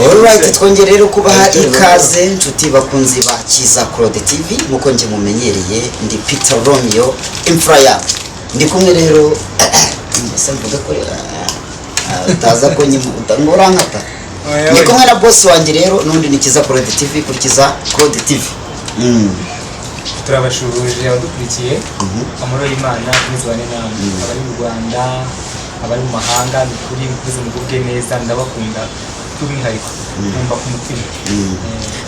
Alright, twongere rero kubaha ikaze nshuti bakunzi ba Kiza Claude TV muko nje mumenyereye ndi Peter Romeo Infraya ndi kumwe rero mbese mvuga ko utaza ko nyimutangora nkata ndi kumwe na boss wanjye rero nundi ni Kiza Claude TV kuri Kiza Claude TV. Turabashuruje abadukurikiye amahoro y'Imana n'izwane namwe abari mu Rwanda abari mu mahanga kuri kuze mugubwe neza ndabakunda by'umwihariko numva ku mutima.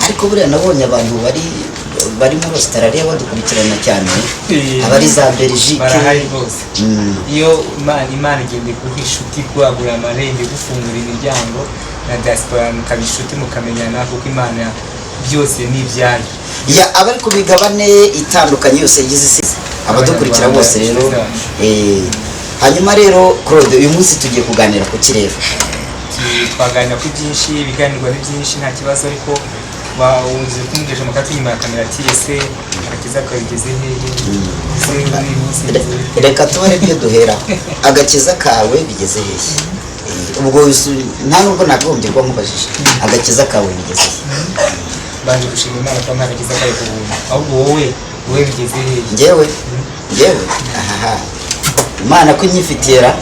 Ariko buriya nabonye abantu bari muri Australia badukurikirana cyane abari za Belgique barahari bose. Iyo Imana igende kuba inshuti kwagura amarembo gufungura imiryango na diaspora mukabishuti mukamenyana kuko Imana byose ni ibyayo. Ya abari kubigabane itandukanye yose yigize isi abadukurikira bose rero hanyuma rero Claude uyu munsi tugiye kuganira ku kirere. Twaganira ku byinshi ibiganirwa ni byinshi nta kibazo ariko bawuze kumugeje mu kati nyuma ya kamera ati ese agakiza kageze hehe. Reka tubare byo duhera agakiza kawe bigeze hehe. Ubwo nta nubwo nagombye ko nkubajije agakiza kawe bigeze hehe. Banje gushima Imana ko agakiza kawe kubuntu ahubwo wowe bigeze hehe. Ngewe aha Imana ko nyifitira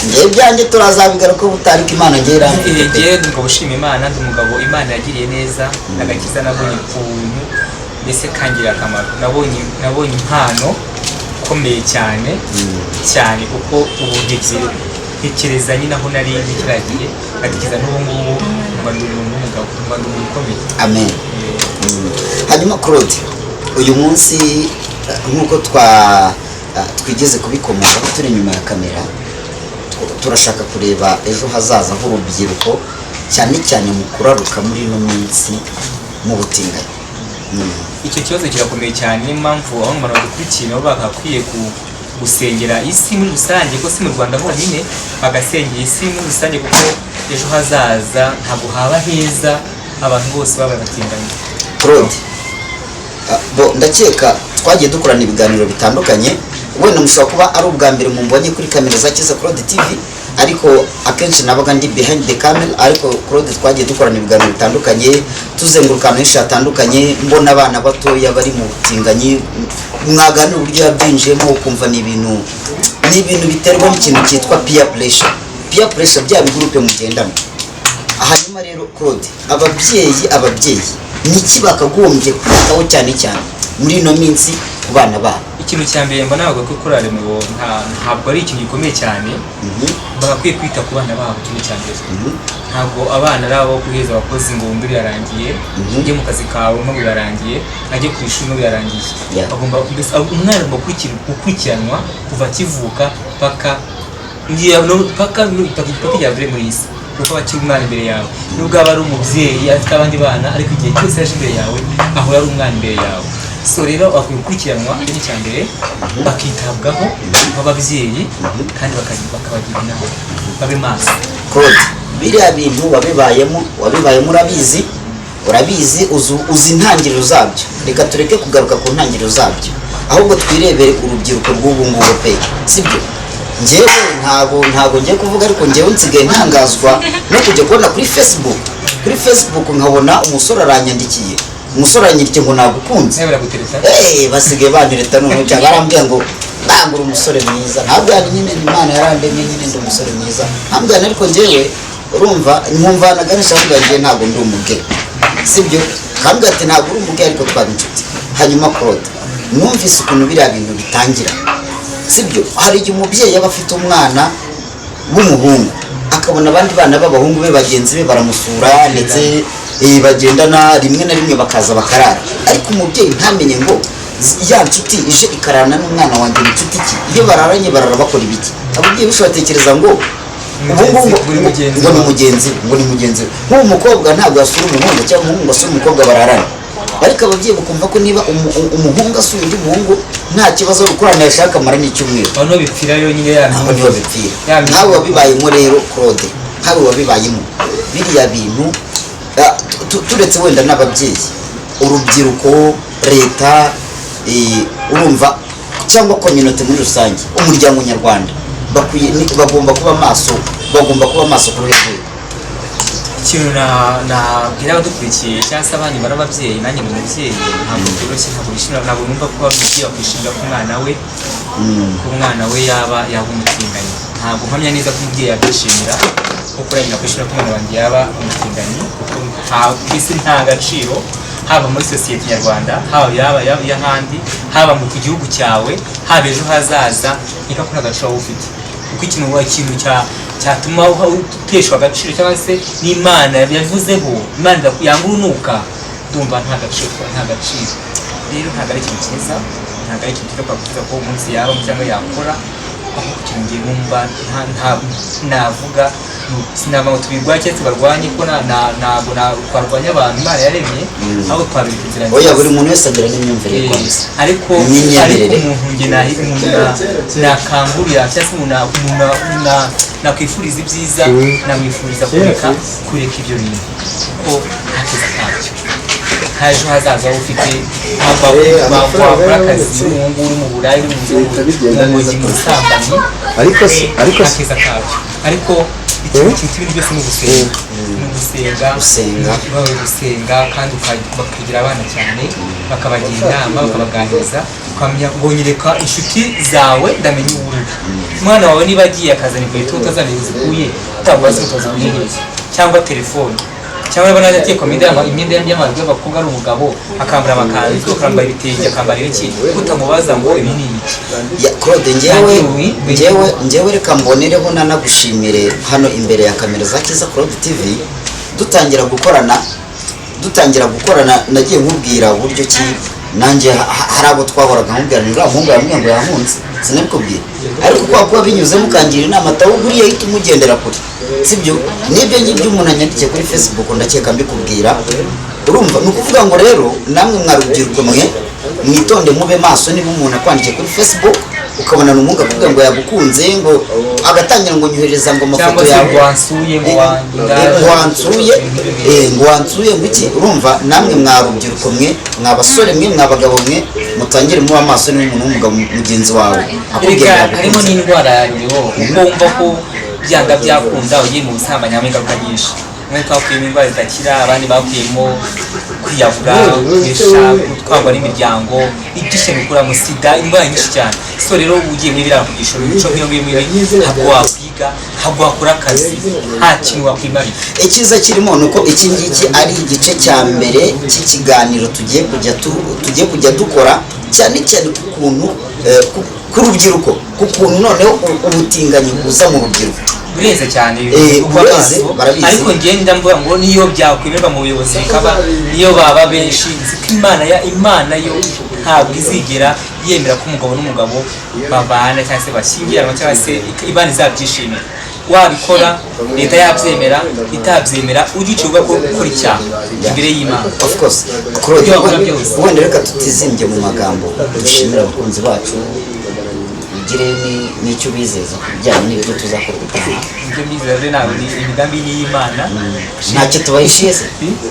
ngiye byanjye turazabigaruka butarika Imana ngera ngiye ngo bushima Imana ndi umugabo Imana yagiriye neza agakiza nabonye kubuntu mbese kangira akamaro nabonye impano komeye cyane kuko ubu ntekereza nyine aho nari nikiragiye agakiza n'ubu ngubu mba ndi umugabo mba ndi umuntu ukomeye. Amen. Hanyuma Claude uyu munsi nkuko twigeze kubikomoza turi nyuma ya kamera turashaka kureba ejo hazaza h'urubyiruko cyane cyane mu kuraruka muri no minsi mu butinganyi. Icyo kibazo kirakomeye cyane n'impamvu aho umuntu badukurikiye nabo bakakwiye gusengera isi muri rusange ko si mu Rwanda honyine bagasengera isi muri rusange kuko ejo hazaza ntabwo haba heza abantu bose baba batinganye. Claude ndakeka twagiye dukorana ibiganiro bitandukanye wenda mushobora kuba ari ubwa mbere mumbonye kuri kamera za Kiza Claude TV ariko akenshi nabaga ndi behind the camera ariko Claude twagiye dukorana ibiganiro bitandukanye tuzengurukana henshi hatandukanye mbona abana batoya bari mu butinganyi mwaganira uburyo yabyinjiyemo ukumva ni ibintu biterwa n'ikintu cyitwa peer pressure bya bigurupe mugendamo. Hanyuma rero Claude ababyeyi niki bakagombye kwitaho cyane muri no minsi ku bana babo. Ikintu cyambere mbona ntabwo ko korale mu ntabwo ari ikintu gikomeye cyane bakwiye kwita ku bana babo ikintu cyambere. Ntabwo abana rabo guheza abakozi ngo undi yarangiye ujye mu kazi kawe no birarangiye ajye ku ishuri no birarangiye. Bagomba umwana gukurikiranwa kuva kivuka paka ya mbere muri isi kuko bakiri umwana imbere yawe nubwo aba ari umubyeyi afite abandi bana ariko igihe cyose yaje imbere yawe ahora ari umwana imbere yawe. So rero bakwiye gukurikiranwa ikintu cya mbere bakitabwaho nk'ababyeyi kandi bakabagira inama babe maso. Claude biriya bintu wabibayemo urabizi uzi intangiriro zabyo. Reka tureke kugaruka ku ntangiriro zabyo ahubwo twirebere urubyiruko rw'ubu ngubu pe sibyo. Ngewe ntabwo ngiye kuvuga ariko ngewe nsigaye ntangazwa no kujya kubona kuri Facebook nkabona umusore aranyandikiye ngo nagukunze basigaye bandireta none cyangwa arambwira ngo ndangura umusore mwiza ntabwo ari nyine Imana yarandemye nyine ndi umusore mwiza ntabwo ariko ngewe urumva nkumva naganisha avuga ngiye ntabwo ndi umugeni sibyo kandi ati ntabwo uri umugeni ariko twaba inshuti. Hanyuma Claude numvise ukuntu biriya bintu bitangira sibyo. Hari igihe umubyeyi yaba afite umwana w'umuhungu akabona abandi bana b'abahungu be bagenzi be baramusura ndetse bagendana rimwe na rimwe bakaza bakarara ariko umubyeyi ntamenye ngo ya nshuti ije ikarana n'umwana wanjye inshuti ki iyo bararanye barara bakora ibiki. Ababyeyi bishobora tekereza ngo ni mugenzi nk'uwo mukobwa ntabwo yasura umuhungu cyangwa umuhungu asura umukobwa bararana ariko ababyeyi bakumva ko niba umuhungu asuye undi muhungu nta kibazo gukorana yashaka amara n'icyumweru abantu bipfira rero nyine niho bipfira. Ntawe wabibayemo rero Claude ntawe wabibayemo biriya bintu turetse wenda n'ababyeyi urubyiruko leta urumva cyangwa community muri rusange umuryango nyarwanda bagomba kuba maso kuri rwego. ikintu nabwira abadukurikiye cyangwa se abandi bari ababyeyi, nanjye ni umubyeyi, ntabwo byoroshye, ntabwo numva ko ababyeyi bakwishimira ko umwana we yaba umutinganyi. Ntabwo mpamya neza ko umubyeyi yabyishimira kuko uragenda kwishimira ko umwana wanjye yaba umutinganyi, kuko isi nta gaciro haba muri sosiyete nyarwanda, haba yaba y'ahandi, haba mu gihugu cyawe, haba ejo hazaza, nika ko nta gaciro wowe ufite, kuko ikintu cyatuma uteshwa agaciro cyangwa se n'Imana yavuzeho, Imana yanga urunuka, ndumva nta gaciro. Rero ntabwo ari ikintu cyiza, ntabwo ari ikintu cyiza kwakuvuga ko umunsi yaba cyangwa yakora, aho kugira ngo numva navuga sinaba ngo tubirwanye cyangwa tubarwanye, ko ntabwo twarwanya abantu Imana yaremye, aho twabirikira oya buri muntu wese agira n'imyumvire rwose, ariko umuntu nge nakangurira cyangwa se nakwifuriza ibyiza, namwifuriza kureka ibyo bintu, kuko ntakiza kabyo. Ejo hazaza ufite wakora akazi uri mu burayi, uri mu busambanyi, ariko ntakiza kabyo. Ariko ikintu cy'ibintu byose ni gusenga kandi bakigira abana cyane, bakabagira inama, bakabaganiriza, ukamenya ngo nyereka inshuti zawe ndamenya ubururu. Umwana wawe niba agiye akazana inkweto utazamenya zikuye, utabwo wazi utaziguye, cyangwa telefone, cyangwa niba naje agiye kwambara imyenda y'amajwi y'abakobwa ari umugabo, akambara amakanzu, akambara ibitenge, akambara iki, utamubaza ngo ibi ni iki. Claude, njyewe reka mbonereho nanagushimire hano imbere ya kamera za Kiza Claude TV, dutangira gukorana nagiye nkubwira uburyo ki nanjye hari abo twahoraga nkubwira ngo umuhungu yambwiye ngo yahunze, sinabikubwira, ariko kuba binyuze mukangira inama atawo buriya ahita umugendera kure, sibyo? Nibyo ngibyo umuntu anyandikiye kuri Facebook ndakeka mbikubwira, urumva? Ni ukuvuga ngo rero namwe mwarubyiruko mwitonde, mube maso. Niba umuntu akwandikiye kuri Facebook ukabona n'umuhungu akubwira ngo yagukunze, ngo agatangira ngo nyohereza ngo amafoto yawe ngo wansuye ngo iki, urumva? Namwe mwarubyiruko mwabasore mwabagabo mutangire muba maso. Niba umuntu w'umugabo mugenzi wawe akubwira harimo n'indwara yawe, ukumva ko byanga byakunda ugiye mu busambanyi hamwe ingaruka nyinshi. Umwe twakuyemo indwara zidakira, abandi bakuyemo kwiyahura, gutwarwa n'imiryango, ibyishe bikuramo sida, indwara nyinshi cyane. So rero ugiye muri biriya kugisha imico nk'iyo ngiyo, ntabwo wakwiga, ntabwo wakora akazi, nta kintu wakwimarira. Icyiza kirimo ni uko iki ngiki ari igice cya mbere cy'ikiganiro tugiye kujya dukora, cyane cyane ku kuntu k'urubyiruko, ku kuntu noneho ubutinganyi buza mu rubyiruko bureze cyane, ariko ngenda mvuga ngo niyo byakwemerwa mu buyobozi bikaba, niyo baba benshi, nziko Imana yo ntabwo izigera yemera ko umugabo n'umugabo babana cyangwa se bashyingiranwa, cyangwa se Imana izabyishimira. Wabikora leta yabyemera, itabyemera ugicirwa ko gukora icyaha imbere y'Imana. Of course, wenda reka tutizimbye mu magambo, dushimira abakunzi bacu, ugire n'icyo bizeza ku bijyanye n'ibyo tuzakora ubutaha. Ibyo bizeza nawe ni imigambi y'Imana, ntacyo tubahishiye se,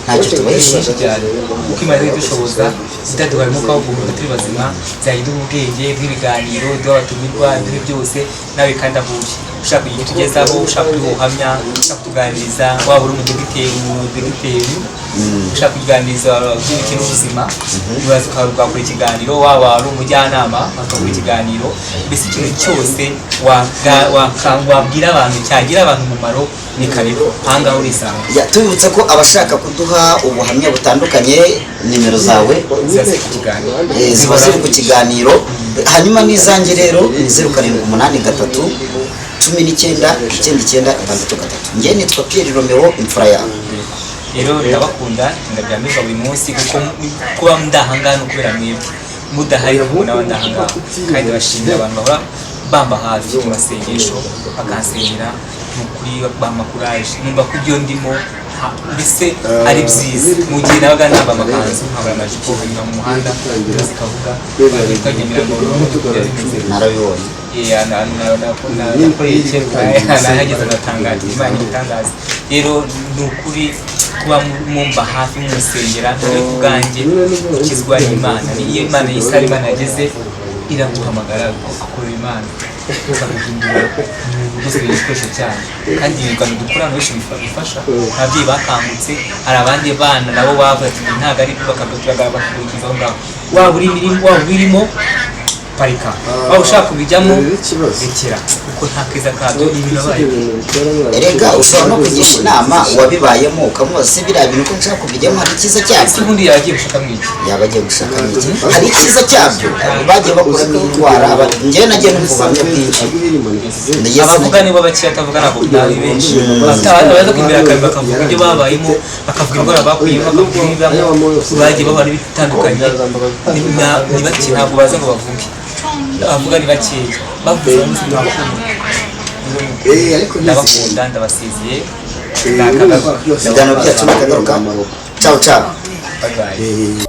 ntacyo tubahishiye cyane, kuko Imana idushoboza, itaduhaye umwuka wo guhumeka turi bazima, zayiduha ubwenge bw'ibiganiro, duha abatumirwa, duhe byose, nawe kandi ahuye ushaka kugira icyo tugezaho, ushaka kugira ubuhamya, ushaka kutuganiriza, waba uri umudogiteri, ushaka kuganiriza by'imikino y'ubuzima, uraza ukakora ikiganiro, waba ari umujyanama akakora ikiganiro, mbese ikintu cyose wabwira abantu cyagira abantu umumaro ni karibu, ahangaha urisanga. Tubibutse ko abashaka kuduha ubuhamya butandukanye, nimero zawe ziba ziri ku kiganiro, hanyuma n'izanjye rero ni 0783 19 njye nitwa Pierre Romeo, imfura yawe. Rero ndabakunda, ndabyamizwa buri munsi, kuko kuba ndahangana ukubera mwebwe, mudahari kubona ndahangana, kandi bashimira abantu bahora bamba hafi mu masengesho, bakansengera, n'ukuri bampa courage, numva ko ibyo ndimo mbese ari byiza. Mu gihe nabaga namba amakanzu, nkabura amajipo, nkanyura mu muhanda, zikavuga twagendera ngo narabibonye, nakoreye nahageze natangaje, Imana igitangaza. Rero ni ukuri kuba mumba hafi mumusengera, dore ku bwanjye ukizwa n'Imana. Niyo Imana yisara, Imana yageze iraguhamagara, akorera Imana. bakaguhindura rwose ibikoresho cyane kandi ibiganiro dukora benshi bifasha ababyeyi bakangutse hari abandi bana nabo bavuga ati ntabwo ari bakurikiza aho ngaho waba urimo parika waba ushaka kubijyamo rekera kuko nta keza kabyo ibintu abaye erega ushobora no kugisha inama wabibayemo ukamubaza se biriya bintu ko nshaka kubijyamo hari icyiza cyabyo ubundi yagiye gushaka mwiki yaba agiye gushaka mwiki hari icyiza cyabyo bagiye bakuramo indwara njyewe nagiye n'ubuhamya bwinshi abavuga nibo bakeya atavuga ntabwo ari benshi abaza kwimbera akazi bakavuga ibyo babayemo bakavuga indwara bakuyemo bakavuga ibibamo bagiye bahura n'ibitandukanye ni bake ntabwo baza ngo bavuge abavuga ni bakeya bavuze ndabakunda ndabasezeye ibiganiro byacu nakagaruka ciao ciao bye bye